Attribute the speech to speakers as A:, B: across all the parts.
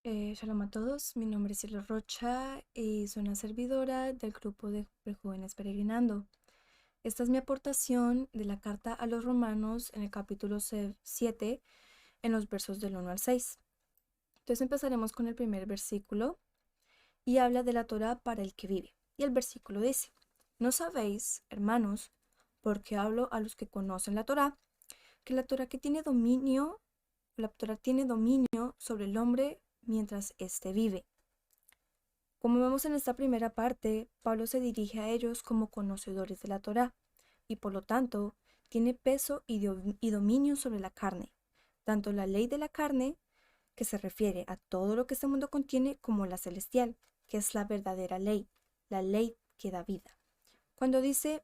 A: Shalom a todos, mi nombre es Cielo Rocha y soy una servidora del grupo de Jóvenes Peregrinando. Esta es mi aportación de la carta a los romanos en el capítulo 7, en los versos del 1 al 6. Entonces empezaremos con el primer versículo y habla de la Torá para el que vive. Y el versículo dice: ¿No sabéis, hermanos, porque hablo a los que conocen la Torá, que la Torá tiene dominio sobre el hombre mientras éste vive? Como vemos en esta primera parte, Pablo se dirige a ellos como conocedores de la Torá y por lo tanto tiene peso y dominio sobre la carne, tanto la ley de la carne, que se refiere a todo lo que este mundo contiene, como la celestial, que es la verdadera ley, la ley que da vida. Cuando dice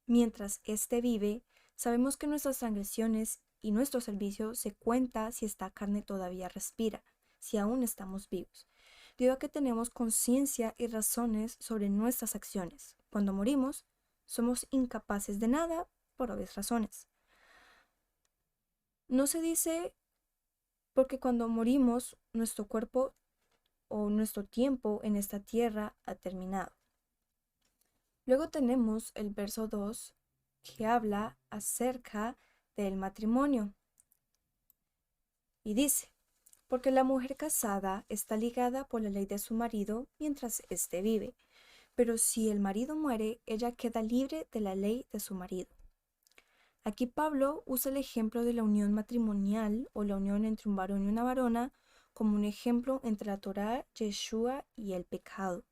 A: mientras éste vive, sabemos que nuestras transgresiones y nuestro servicio se cuenta si esta carne todavía respira, si aún estamos vivos, debido a que tenemos conciencia y razones sobre nuestras acciones. Cuando morimos, somos incapaces de nada por obvias razones. No se dice porque cuando morimos, nuestro cuerpo o nuestro tiempo en esta tierra ha terminado. Luego tenemos el verso 2, que habla acerca del matrimonio. Y dice: porque la mujer casada está ligada por la ley de su marido mientras éste vive, pero si el marido muere, ella queda libre de la ley de su marido. Aquí Pablo usa el ejemplo de la unión matrimonial o la unión entre un varón y una varona como un ejemplo entre la Torá, Yeshua y el pecado.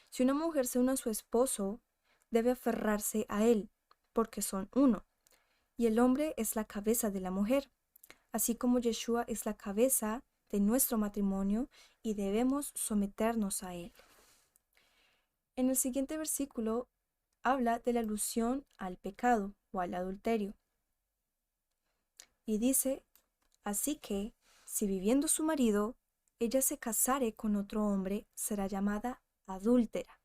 A: Si una mujer se une a su esposo, debe aferrarse a él, porque son uno, y el hombre es la cabeza de la mujer, así como Yeshua es la cabeza de nuestro matrimonio y debemos someternos a él. En el siguiente versículo habla de la alusión al pecado o al adulterio. Y dice: así que, si viviendo su marido, ella se casare con otro hombre, será llamada adúltera.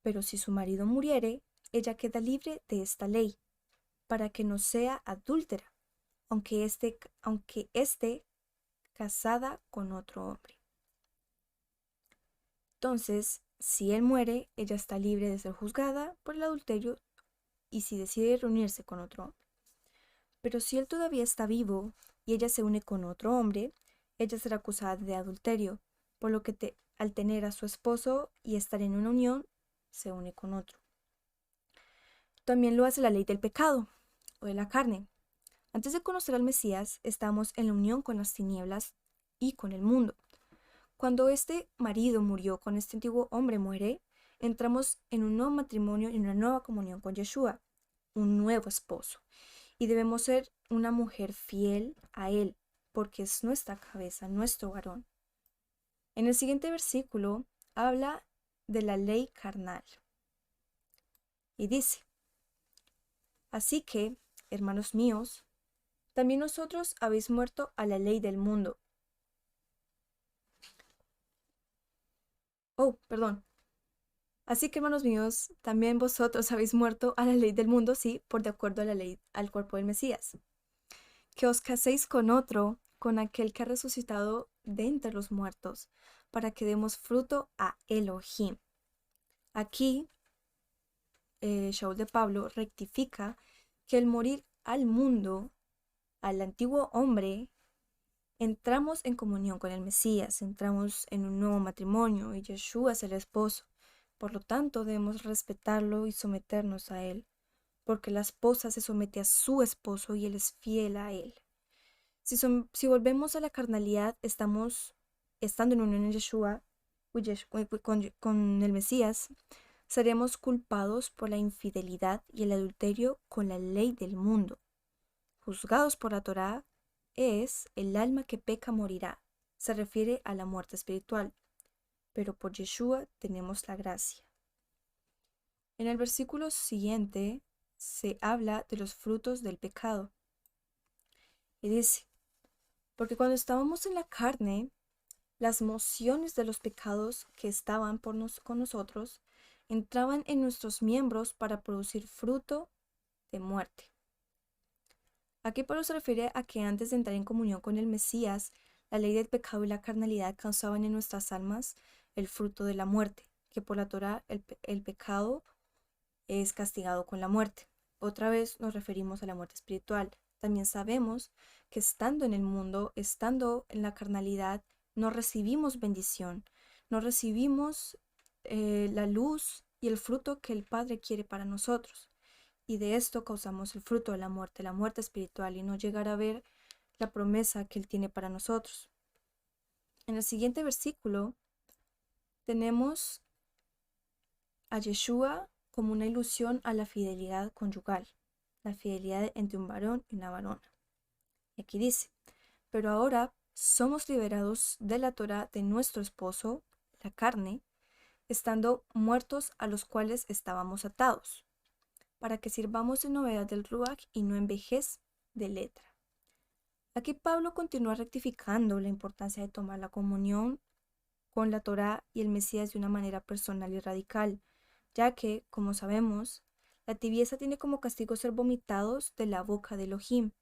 A: Pero si su marido muriere, ella queda libre de esta ley, para que no sea adúltera, aunque esté casada con otro hombre. Entonces, si él muere, ella está libre de ser juzgada por el adulterio y si decide reunirse con otro hombre. Pero si él todavía está vivo y ella se une con otro hombre, ella será acusada de adulterio, por lo que al tener a su esposo y estar en una unión, se une con otro. También lo hace la ley del pecado o de la carne. Antes de conocer al Mesías, estamos en la unión con las tinieblas y con el mundo. Cuando este marido murió, cuando este antiguo hombre muere, entramos en un nuevo matrimonio y una nueva comunión con Yeshua, un nuevo esposo. Y debemos ser una mujer fiel a él, porque es nuestra cabeza, nuestro varón. En el siguiente versículo habla de la ley carnal. Y dice: así que, hermanos míos, también vosotros habéis muerto a la ley del mundo. Oh, perdón. Así que, hermanos míos, también vosotros habéis muerto a la ley del mundo, sí, por de acuerdo a la ley, al cuerpo del Mesías. Que os caséis con otro, con aquel que ha resucitado de entre los muertos, para que demos fruto a Elohim. Aquí, Shaul de Pablo rectifica que el morir al mundo, al antiguo hombre, entramos en comunión con el Mesías, entramos en un nuevo matrimonio y Yeshua es el esposo. Por lo tanto, debemos respetarlo y someternos a él, porque la esposa se somete a su esposo y él es fiel a él. Si volvemos a la carnalidad, estamos estando en unión en Yeshua, con el Mesías, seremos culpados por la infidelidad y el adulterio con la ley del mundo. Juzgados por la Torá, es el alma que peca morirá. Se refiere a la muerte espiritual, pero por Yeshua tenemos la gracia. En el versículo siguiente se habla de los frutos del pecado. Y dice: porque cuando estábamos en la carne, las mociones de los pecados que estaban con nosotros entraban en nuestros miembros para producir fruto de muerte. Aquí Pablo se refiere a que antes de entrar en comunión con el Mesías, La ley del pecado y la carnalidad causaban en nuestras almas el fruto de la muerte, que por la Torá el pecado es castigado con la muerte. Otra vez nos referimos a la muerte espiritual. También sabemos que estando en el mundo, estando en la carnalidad, no recibimos bendición, no recibimos la luz y el fruto que el Padre quiere para nosotros. Y de esto causamos el fruto de la muerte espiritual, y no llegar a ver la promesa que Él tiene para nosotros. En el siguiente versículo tenemos a Yeshua como una ilusión a la fidelidad conyugal, la fidelidad entre un varón y una varona. Y aquí dice, pero ahora somos liberados de la Torá de nuestro esposo, la carne, estando muertos a los cuales estábamos atados, para que sirvamos en novedad del Ruach y no en vejez de letra. Aquí Pablo continúa rectificando la importancia de tomar la comunión con la Torá y el Mesías de una manera personal y radical, ya que, como sabemos, la tibieza tiene como castigo ser vomitados de la boca de Elohim.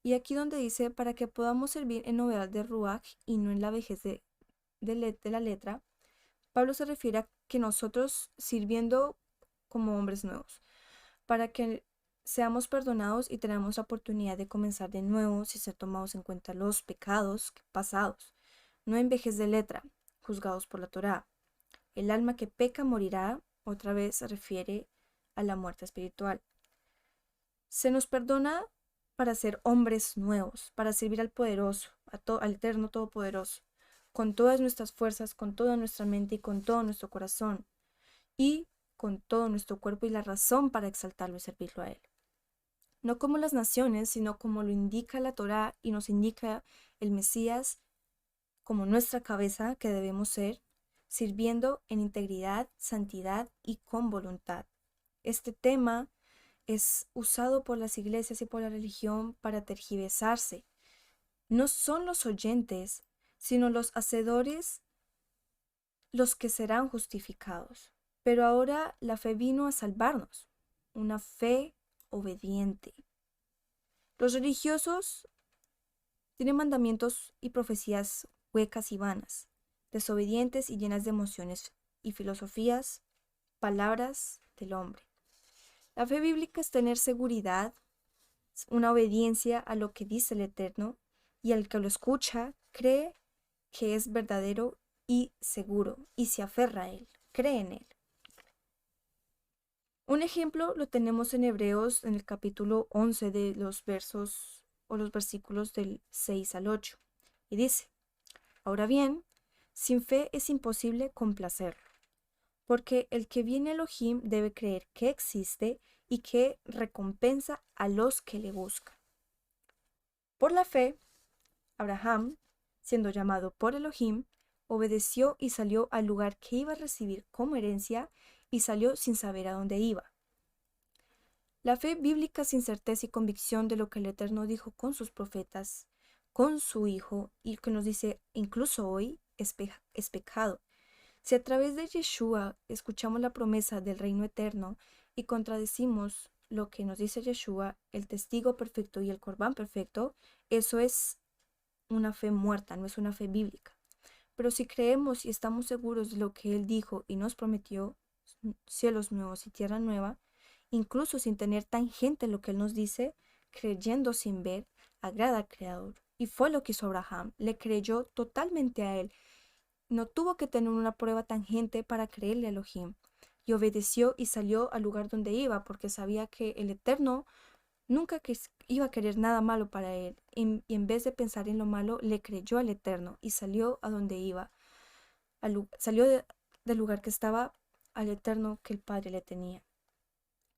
A: Y aquí donde dice, para que podamos servir en novedad de Ruach y no en la vejez de la letra, Pablo se refiere a que nosotros sirviendo como hombres nuevos, para que seamos perdonados y tenemos la oportunidad de comenzar de nuevo si se tomados en cuenta los pecados pasados, no en vejez de letra, juzgados por la Torá. El alma que peca morirá, otra vez se refiere a la muerte espiritual. Se nos perdona para ser hombres nuevos, para servir al poderoso, al eterno todopoderoso, con todas nuestras fuerzas, con toda nuestra mente y con todo nuestro corazón, y con todo nuestro cuerpo y la razón para exaltarlo y servirlo a Él. No como las naciones, sino como lo indica la Torá y nos indica el Mesías como nuestra cabeza que debemos ser, sirviendo en integridad, santidad y con voluntad. Este tema es usado por las iglesias y por la religión para tergiversarse. No son los oyentes, sino los hacedores los que serán justificados. Pero ahora la fe vino a salvarnos, una fe obediente. Los religiosos tienen mandamientos y profecías huecas y vanas, desobedientes y llenas de emociones y filosofías, palabras del hombre. La fe bíblica es tener seguridad, una obediencia a lo que dice el Eterno, y el que lo escucha cree que es verdadero y seguro, y se aferra a él, cree en él. Un ejemplo lo tenemos en Hebreos en el capítulo 11 de los versos o los versículos del 6 al 8. Y dice, ahora bien, sin fe es imposible complacerlo, porque el que viene a Elohim debe creer que existe y que recompensa a los que le buscan. Por la fe, Abraham, siendo llamado por Elohim, obedeció y salió al lugar que iba a recibir como herencia y salió sin saber a dónde iba. La fe bíblica sin certeza y convicción de lo que el Eterno dijo con sus profetas, con su Hijo, y que nos dice incluso hoy, es pecado. Si a través de Yeshua escuchamos la promesa del reino eterno y contradecimos lo que nos dice Yeshua, el testigo perfecto y el corbán perfecto, eso es una fe muerta, no es una fe bíblica. Pero si creemos y estamos seguros de lo que Él dijo y nos prometió, cielos nuevos y tierra nueva, incluso sin tener tangente lo que Él nos dice, creyendo sin ver, agrada al Creador. Y fue lo que hizo Abraham, le creyó totalmente a Él. No tuvo que tener una prueba tangente para creerle a Elohim. Y obedeció y salió al lugar donde iba, porque sabía que el Eterno nunca iba a querer nada malo para él. Y en vez de pensar en lo malo, le creyó al Eterno y salió a donde iba. Salió del lugar que estaba al Eterno que el Padre le tenía.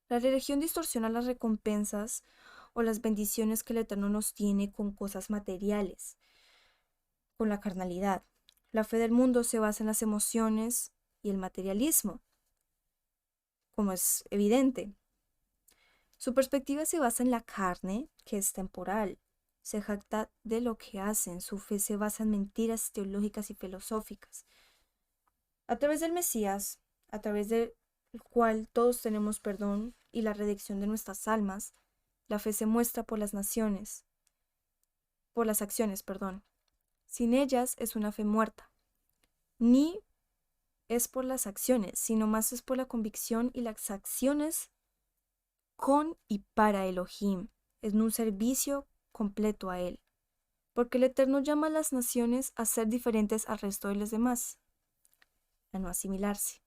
A: La religión distorsiona las recompensas o las bendiciones que el Eterno nos tiene con cosas materiales, con la carnalidad. La fe del mundo se basa en las emociones y el materialismo, como es evidente. Su perspectiva se basa en la carne, que es temporal. Se jacta de lo que hacen. Su fe se basa en mentiras teológicas y filosóficas. A través del Mesías, a través del cual todos tenemos perdón y la redención de nuestras almas, la fe se muestra por las acciones, Sin ellas es una fe muerta. Ni es por las acciones, sino más es por la convicción y las acciones con y para Elohim. Es un servicio completo a Él. Porque el Eterno llama a las naciones a ser diferentes al resto de los demás, a no asimilarse.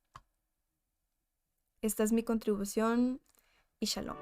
A: Esta es mi contribución y shalom.